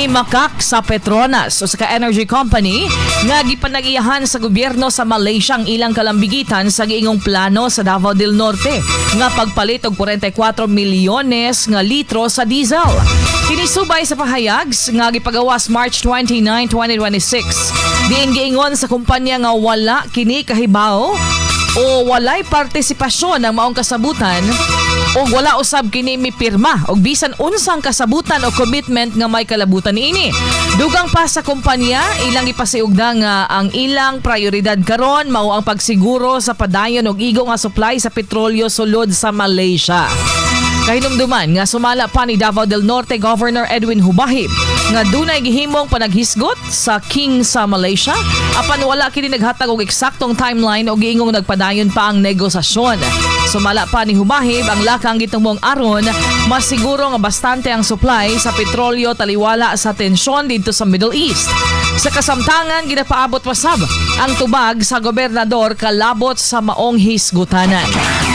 Gihimakak sa Petronas o sa Energy Company nga gipanag-iyahan sa gobyerno sa Malaysia ang ilang kalambigitan sa giingong plano sa Davao del Norte nga pagpalit og 44 milyones nga litro sa diesel. Kinisubay sa pahayag nga gipagawas March 29, 2026. Diin giingon sa kumpanya nga wala kini kahibaw o walay partisipasyon ng maong kasabutan o wala usab kini mipirma og bisan unsang kasabutan o commitment nga may kalabutan niini. Dugang pa sa kumpanya, ilang ipasiugda nga ang ilang prioridad karon mao ang pagsiguro sa padayon og igo nga supply sa petrolyo sulod sa Malaysia. Kahinumduman nga sumala pa ni Davao del Norte Governor Edwin Hubahib nga dunay gihimong panaghisgot sa King sa Malaysia apan wala kini naghatag og eksaktong timeline o giingong nagpadayon pa ang negosasyon. Sumala pa ni Hubahib ang lakang gitungmong aron masiguro nga bastante ang supply sa petrolyo taliwala sa tensyon dito sa Middle East. Sa kasamtangan ginapaabot pasab ang tubag sa gobernador kalabot sa maong hisgutanan.